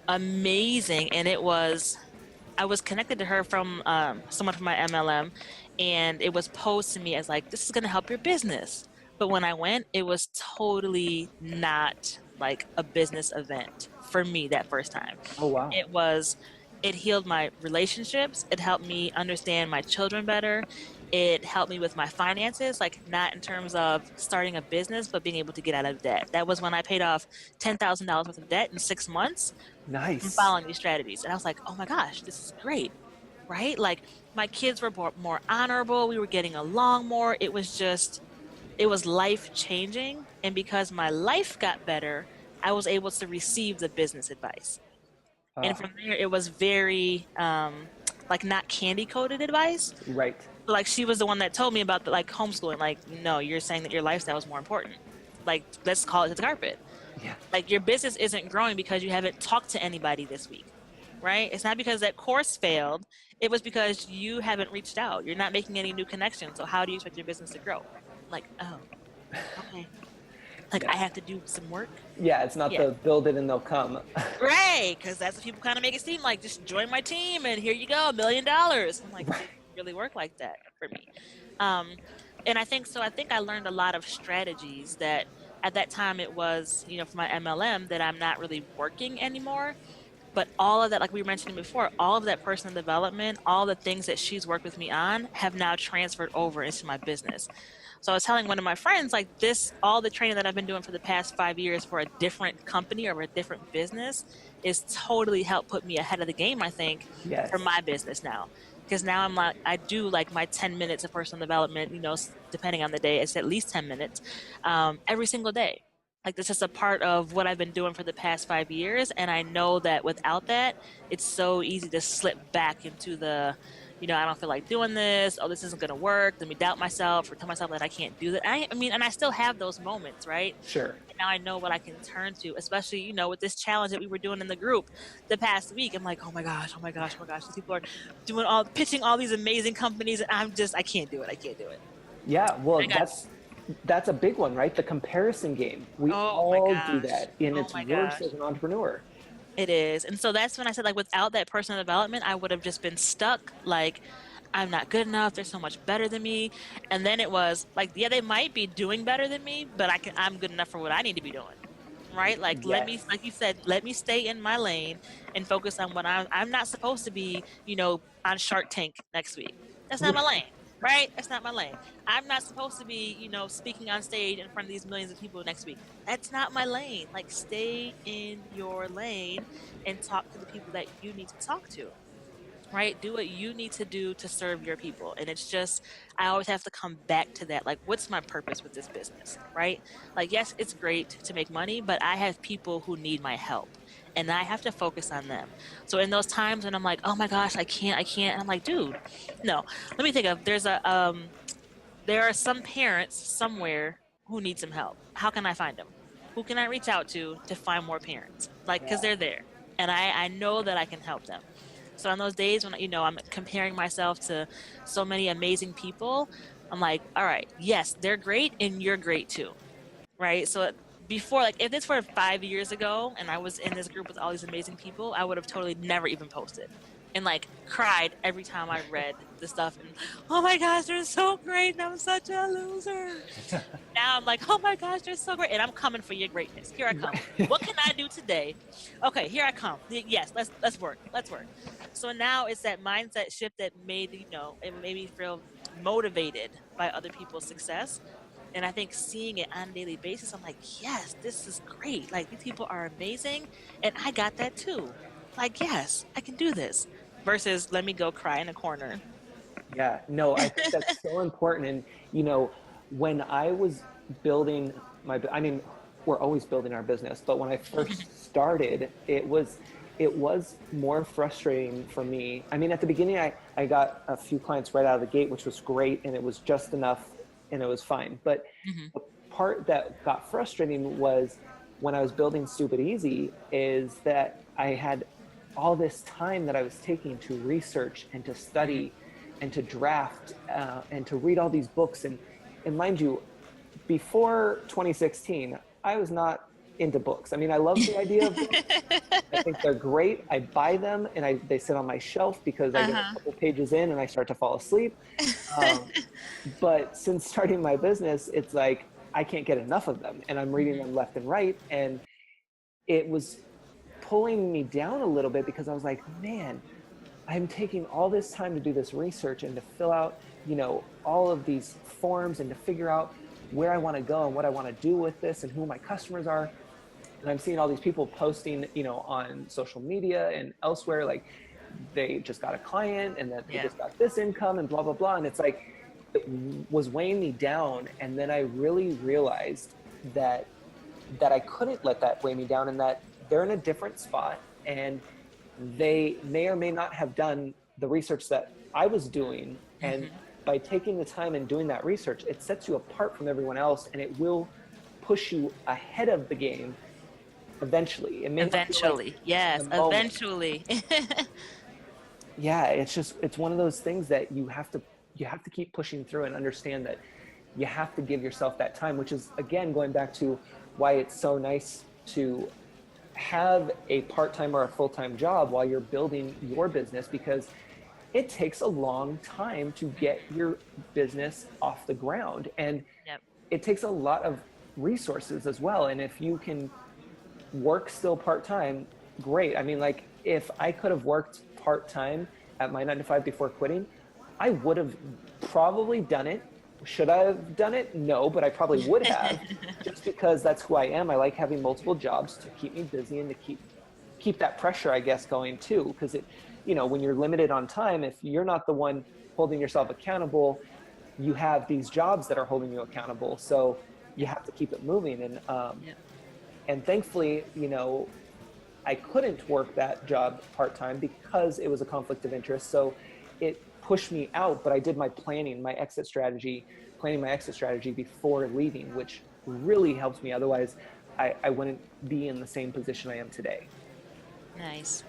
amazing, and I was connected to her from someone from my MLM, and it was posed to me as like, this is going to help your business. But when I went, it was totally not like a business event for me that first time. Oh, wow. It was, it healed my relationships. It helped me understand my children better. It helped me with my finances, like not in terms of starting a business, but being able to get out of debt. That was when I paid off $10,000 worth of debt in 6 months from Nice. following these strategies. And I was like, oh my gosh, this is great, right? Like my kids were more honorable. We were getting along more. It was life changing. And because my life got better, I was able to receive the business advice. And Ah, from there, it was very, like not candy coated advice. right. Like she was the one that told me about the like homeschooling. Like, no, you're saying that your lifestyle is more important. Like, let's call it to the carpet. Yeah. Like your business isn't growing because you haven't talked to anybody this week, right? It's not because that course failed. It was because you haven't reached out. You're not making any new connections. So how do you expect your business to grow? I'm like, oh, okay. Like Yeah. I have to do some work. Yeah. It's not Yeah. the build it and they'll come. Right. Because that's what people kind of make it seem like. Just join my team and here you go, $1 million. I'm like, it Right. didn't really work like that for me. Um, and I think so. I think I learned a lot of strategies that at that time it was, for my MLM that I'm not really working anymore. But all of that, like we were mentioning before, all of that personal development, all the things that she's worked with me on have now transferred over into my business. So I was telling one of my friends, like this, all the training that I've been doing for the past 5 years for a different company or a different business is totally helped put me ahead of the game, I think, for Yes. my business now. Because now I'm like, I do like my 10 minutes of personal development, depending on the day, it's at least 10 minutes every single day. Like this is a part of what I've been doing for the past 5 years. And I know that without that, it's so easy to slip back into I don't feel like doing this. Oh, this isn't going to work. Let me doubt myself or tell myself that I can't do that. I mean, and I still have those moments, right? Sure. And now I know what I can turn to, especially, with this challenge that we were doing in the group the past week. I'm like, oh my gosh, oh my gosh, oh my gosh. These people are pitching all these amazing companies. And I can't do it. I can't do it. Yeah. Well, I got, that's a big one, right? The comparison game. We oh my all do gosh. that, and Oh it's my worse gosh. as an entrepreneur. It is. And so that's when I said, like, without that personal development, I would have just been stuck. Like, I'm not good enough. They're so much better than me. And then it was like, yeah, they might be doing better than me, but I'm good enough for what I need to be doing. Right? Like, Yes. like you said, let me stay in my lane and focus on what I'm not supposed to be, on Shark Tank next week. That's not my lane. Right? That's not my lane. I'm not supposed to be, speaking on stage in front of these millions of people next week. That's not my lane. Like, stay in your lane and talk to the people that you need to talk to, right? Do what you need to do to serve your people. And it's just, I always have to come back to that. Like, what's my purpose with this business, right? Like, yes, it's great to make money, but I have people who need my help and I have to focus on them. So in those times when I'm like, oh my gosh, I can't. And I'm like, dude, no, let me think of, there are some parents somewhere who need some help. How can I find them? Who can I reach out to find more parents? Like, because Yeah. they're there. And I know that I can help them. So on those days when, I'm comparing myself to so many amazing people, I'm like, all right, yes, they're great and you're great too. Right. So before, like, if this were 5 years ago and I was in this group with all these amazing people, I would have totally never even posted and like cried every time I read the stuff and oh my gosh, they're so great and I'm such a loser. Now I'm like, oh my gosh, they're so great and I'm coming for your greatness. Here I come. What can I do today? Okay, here I come. Yes, let's work. Let's work. So now it's that mindset shift that it made me feel motivated by other people's success. And I think seeing it on a daily basis, I'm like, yes, this is great. Like these people are amazing. And I got that too. Like, yes, I can do this. Versus let me go cry in a corner. Yeah, no, I think that's so important. And, you know, when I was building I mean, we're always building our business, but when I first started, it was more frustrating for me. I mean, at the beginning, I got a few clients right out of the gate, which was great, and it was just enough, and it was fine. But Hmm. the part that got frustrating was when I was building Stupid Easy, is that I had all this time that I was taking to research and to Hmm. study and to draft and to read all these books. And mind you, before 2016, I was not into books. I mean, I love the idea of books. I think they're great. I buy them and they sit on my shelf because I get a Uh-huh. couple pages in and I start to fall asleep. Um, but since starting my business, it's like I can't get enough of them and I'm reading Hmm. them left and right. And it was pulling me down a little bit because I was like, man, I'm taking all this time to do this research and to fill out, all of these forms and to figure out where I want to go and what I want to do with this and who my customers are. And I'm seeing all these people posting, on social media and elsewhere, like they just got a client and that they Yeah. just got this income and blah, blah, blah. And it's like, it was weighing me down. And then I really realized that I couldn't let that weigh me down and that they're in a different spot and they may or may not have done the research that I was doing. And Hmm. by taking the time and doing that research, it sets you apart from everyone else and it will push you ahead of the game eventually. It may not feel like Eventually. in Yes, the moment. eventually. Yeah, it's one of those things that you have to keep pushing through and understand that you have to give yourself that time, which is again going back to why it's so nice to have a part-time or a full-time job while you're building your business, because it takes a long time to get your business off the ground and Yep. it takes a lot of resources as well. And if you can work still part-time, great. I mean, like if I could have worked part-time at my 9 to 5 before quitting, I would have probably done it. Should I have done it? No, but I probably would have, just because that's who I am. I like having multiple jobs to keep me busy and to keep that pressure, I guess, going too. Because when you're limited on time, if you're not the one holding yourself accountable, you have these jobs that are holding you accountable. So you Yep. have to keep it moving. Yep. And thankfully, I couldn't work that job part time because it was a conflict of interest. So it pushed me out, but I did planning my exit strategy before leaving, which really helps me. Otherwise, I wouldn't be in the same position I am today. Nice.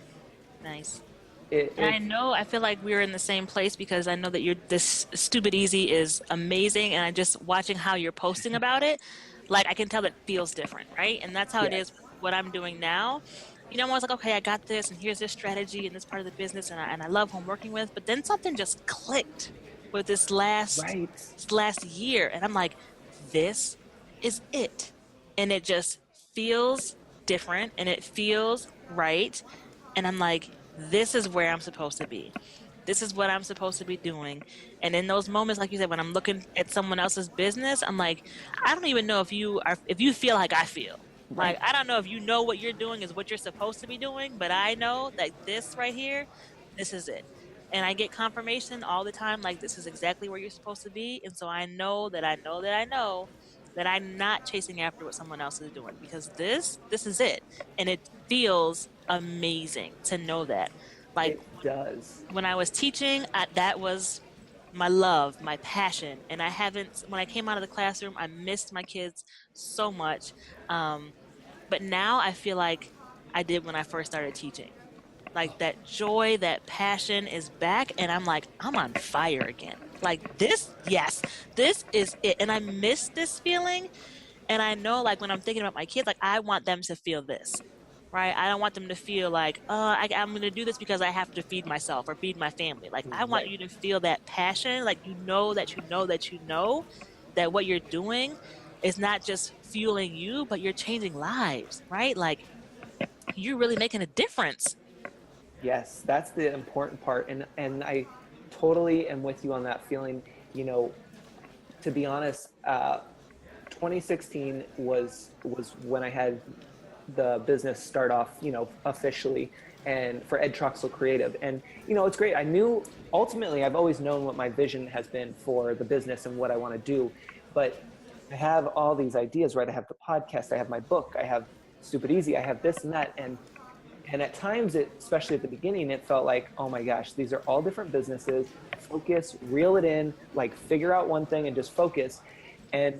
Nice. It, And I it's know, I feel like we're in the same place because I know that this Stupid Easy is amazing. And I just watching how you're posting about it, like I can tell it feels different, right? And that's how it is yes, with what I'm doing now. I'm always like, okay, I got this, and here's this strategy and this part of the business, and I love who I'm working with. But then something just clicked with right. this last year, and I'm like, this is it, and it just feels different, and it feels right, and I'm like, this is where I'm supposed to be. This is what I'm supposed to be doing. And in those moments, like you said, when I'm looking at someone else's business, I'm like, I don't even know if you feel like I feel. Like, Right. I don't know if you know what you're doing is what you're supposed to be doing, but I know that this right here, this is it. And I get confirmation all the time, like, this is exactly where you're supposed to be. And so I know that I know that I know that I'm not chasing after what someone else is doing, because this is it. And it feels amazing to know that. Like, It does. when I was teaching, that was my love, my passion. And I haven't, when I came out of the classroom, I missed my kids so much. Um, but now I feel like I did when I first started teaching. Like that joy, that passion is back. And I'm like, I'm on fire again. Like this, yes, this is it. And I miss this feeling. And I know, like, when I'm thinking about my kids, like, I want them to feel this, right? I don't want them to feel like, I'm going to do this because I have to feed myself or feed my family. Like, I want Right. you to feel that passion. Like, that you know that you know that what you're doing is not just fueling you, but you're changing lives, right? Like, you're really making a difference. Yes, that's the important part. And I totally am with you on that feeling. You know, to be honest, 2016 was when I had the business start off, officially, and for Ed Troxel Creative. And it's great. I knew ultimately I've always known what my vision has been for the business and what I want to do. but I have all these ideas, right? I have the podcast, I have my book, I have Stupid Easy, I have this and that. And at times, especially at the beginning, it felt like, oh my gosh, these are all different businesses. Focus, reel it in, like figure out one thing and just focus. And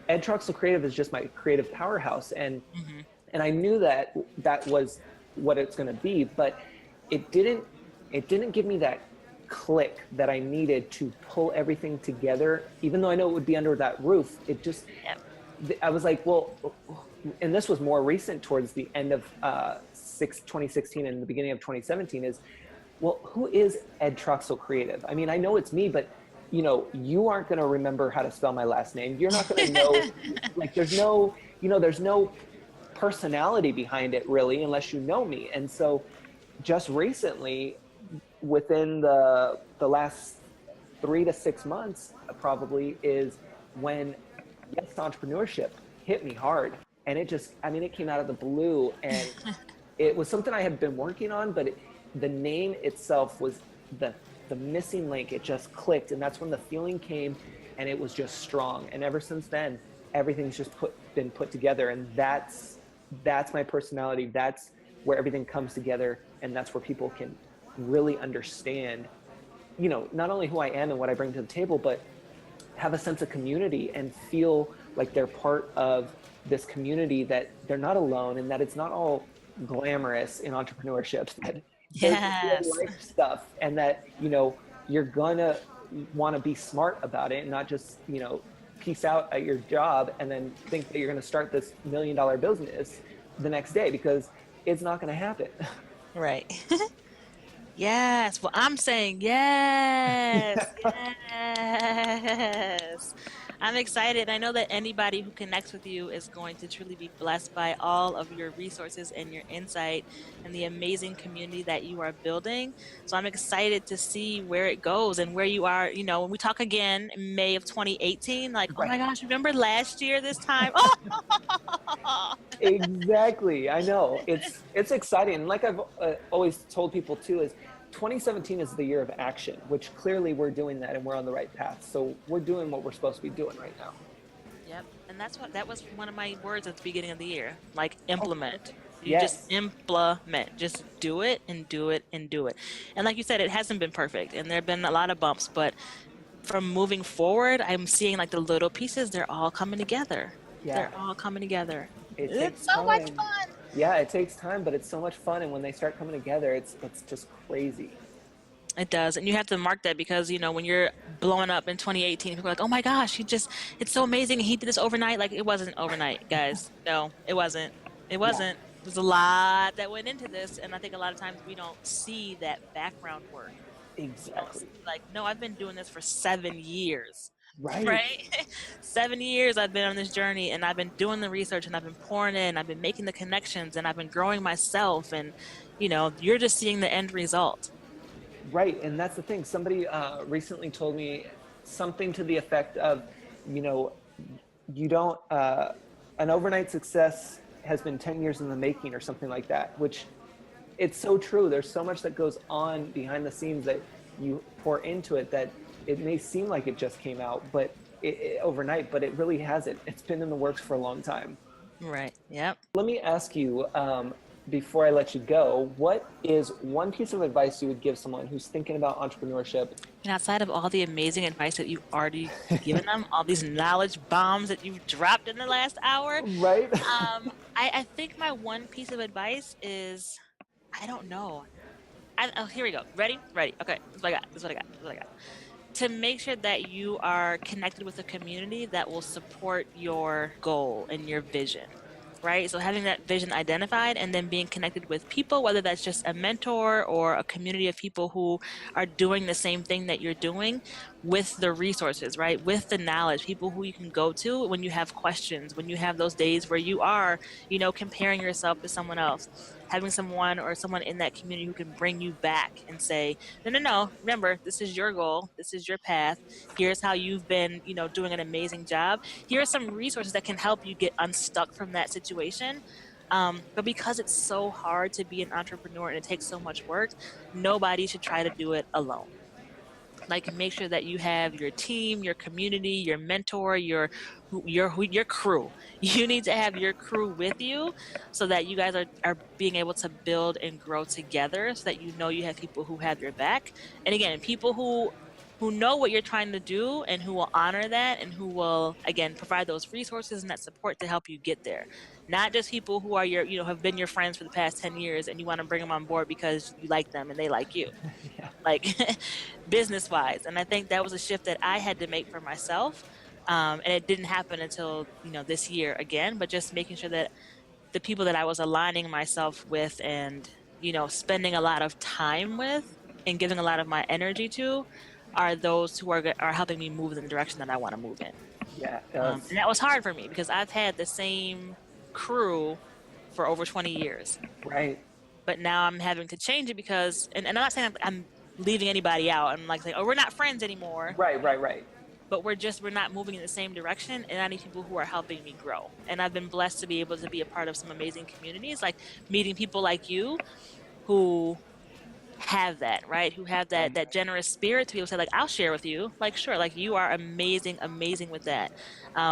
Ed Troxel Creative is just my creative powerhouse. Mm-hmm. And I knew that that was what it's going to be, but it didn't give me that click that I needed to pull everything together. Even though I know it would be under that roof, it just, Yep. I was like, well, and this was more recent towards the end of 2016 and the beginning of 2017 is, well, who is Ed Troxel Creative? I mean, I know it's me, but you aren't going to remember how to spell my last name. You're not going to know, like, there's no personality behind it really, unless you know me. And so just recently, within the last 3 to 6 months, probably is when Yes to Entrepreneurship hit me hard. And it just, I mean, it came out of the blue, and it was something I had been working on, but the name itself was the missing link. It just clicked, and that's when the feeling came, and it was just strong. And ever since then, everything's just been put together, and that's my personality. That's where everything comes together, and that's where people can really understand, not only who I am and what I bring to the table, but have a sense of community and feel like they're part of this community, that they're not alone, and that it's not all glamorous in entrepreneurship, that there's Yes. real life stuff, and that you're gonna want to be smart about it and not just peace out at your job and then think that you're going to start this $1 million business the next day, because it's not going to happen. Right. Yes. Well, I'm saying yes. Yes. I'm excited. I know that anybody who connects with you is going to truly be blessed by all of your resources and your insight and the amazing community that you are building. So I'm excited to see where it goes and where you are. When we talk again in May of 2018, like, oh my Right. gosh, remember last year this time? Oh, Exactly. I know it's exciting. And like I've always told people too, is 2017 is the year of action, which clearly we're doing that and we're on the right path. So we're doing what we're supposed to be doing right now. yep. And that was one of my words at the beginning of the year, like implement. You just Yes. implement, just do it and do it and do it. And like you said, it hasn't been perfect and there have been a lot of bumps, but from moving forward, I'm seeing like the little pieces, they're all coming together. Yeah. They're all coming together. It takes It's so much time. fun. Yeah, it takes time, but it's so much fun. And when they start coming together, it's just crazy. It does. And you have to mark that because, when you're blowing up in 2018, people are like, oh my gosh, it's so amazing. He did this overnight. Like, it wasn't overnight, guys. No, it wasn't. It Yeah, wasn't. There's a lot that went into this. And I think a lot of times we don't see that background work. We don't see, exactly. like, no, I've been doing this for 7 years, Right. right? 7 years I've been on this journey and I've been doing the research and I've been pouring in, I've been making the connections and I've been growing myself. And, you're just seeing the end result. Right. And that's the thing. Somebody recently told me something to the effect of, you know, you don't, an overnight success has been 10 years in the making or something like that, which it's so true. There's so much that goes on behind the scenes that you pour into it that it may seem like it just came out, but overnight, but it really hasn't. It's been in the works for a long time. Right. Yep. Let me ask you, before I let you go, what is one piece of advice you would give someone who's thinking about entrepreneurship? And outside of all the amazing advice that you've already given them, all these knowledge bombs that you've dropped in the last hour, Right? I think my one piece of advice is, I don't know. Oh, here we go. Ready? Ready. Okay. This is what I got. This is what I got. This is what I got. To make sure that you are connected with a community that will support your goal and your vision, right? So having that vision identified and then being connected with people, whether that's just a mentor or a community of people who are doing the same thing that you're doing, with the resources, right? With the knowledge, people who you can go to when you have questions, when you have those days where you are, comparing yourself to someone else, having someone or someone in that community who can bring you back and say, no, no, no, remember, this is your goal. This is your path. Here's how you've been, doing an amazing job. Here are some resources that can help you get unstuck from that situation. But because it's so hard to be an entrepreneur and it takes so much work, nobody should try to do it alone. Like, make sure that you have your team, your community, your mentor, your crew. You need to have your crew with you so that you guys are being able to build and grow together, so that you know you have people who have your back. And again, people who know what you're trying to do and who will honor that and who will, again, provide those resources and that support to help you get there. Not just people who are have been your friends for the past 10 years and you want to bring them on board because you like them and they like you. Yeah. Like, business wise. And I think that was a shift that I had to make for myself. And it didn't happen until, this year again, but just making sure that the people that I was aligning myself with and, spending a lot of time with and giving a lot of my energy to are those who are helping me move in the direction that I want to move in. Yeah. And that was hard for me because I've had the same crew for over 20 years. Right. But now I'm having to change it because, and I'm not saying I'm leaving anybody out. I'm like saying, oh, we're not friends anymore, Right. but we're not moving in the same direction. And I need people who are helping me grow. And I've been blessed to be able to be a part of some amazing communities, like meeting people like you who have that, right? Who have that generous spirit to be able to say, like, I'll share with you. Like, sure, like, you are amazing with that.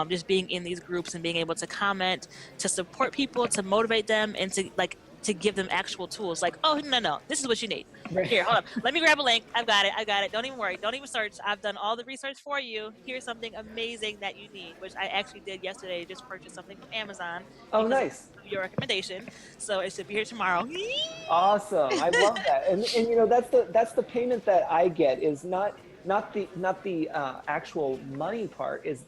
Just being in these groups and being able to comment, to support people, to motivate them, and to give them actual tools. Like, oh, no, this is what you need. Right. Here, hold on. Let me grab a link. I've got it. Don't even worry. Don't even search. I've done all the research for you. Here's something amazing that you need, which I actually did yesterday. Just purchased something from Amazon Oh, because nice. of your recommendation. So it should be here tomorrow. Awesome. I love that. And that's the payment that I get is not the actual money part, is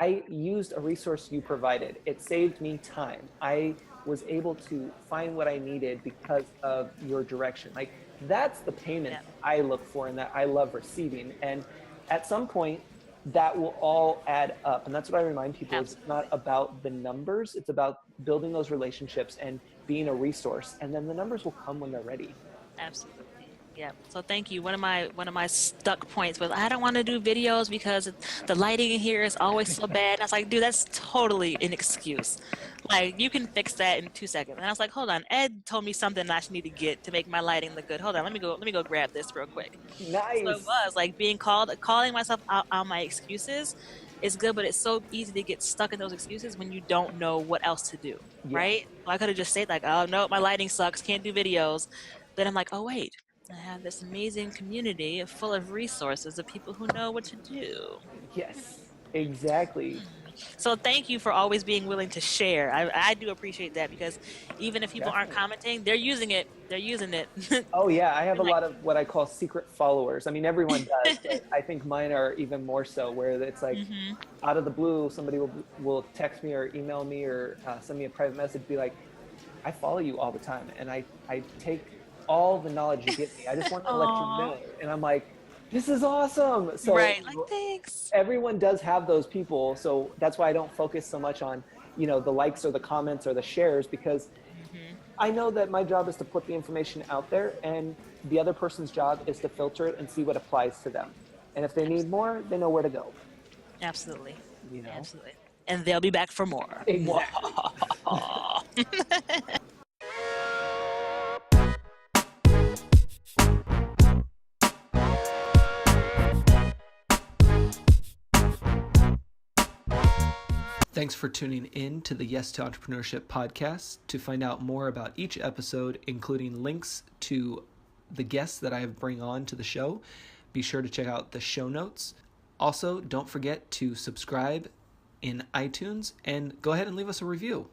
I used a resource you provided. It saved me time. I was able to find what I needed because of your direction. Like, that's the payment Yeah. I look for and that I love receiving. And at some point, that will all add up. And that's what I remind people, is it's not about the numbers. It's about building those relationships and being a resource. And then the numbers will come when they're ready. Absolutely. Yeah. So thank you. One of my stuck points was, I don't want to do videos because the lighting in here is always so bad. And I was like, dude, that's totally an excuse. Like, you can fix that in 2 seconds. And I was like, hold on, Ed told me something I should need to get to make my lighting look good. Hold on, let me go grab this real quick. Nice. So it was like calling myself out on my excuses is good, but it's so easy to get stuck in those excuses when you don't know what else to do, right? So I could have just said, like, oh no, my lighting sucks, can't do videos. Then I'm like, oh wait, I have this amazing community full of resources of people who know what to do. Yes, exactly. So thank you for always being willing to share. I do appreciate that, because even if people aren't commenting, they're using it. They're using it. Oh yeah, I have a lot of what I call secret followers. I mean, everyone does, but I think mine are even more so, where it's like out of the blue, somebody will text me or email me or send me a private message, be like, I follow you all the time, and I take all the knowledge you give me. I just want to let you know. And I'm like, this is awesome. So right, like, thanks. Everyone does have those people. So that's why I don't focus so much on, the likes or the comments or the shares, because I know that my job is to put the information out there, and the other person's job is to filter it and see what applies to them. And if they need more, they know where to go. Absolutely. Absolutely. And they'll be back for more. Exactly. Thanks for tuning in to the Yes to Entrepreneurship podcast. To find out more about each episode, including links to the guests that I bring on to the show, be sure to check out the show notes. Also, don't forget to subscribe in iTunes and go ahead and leave us a review.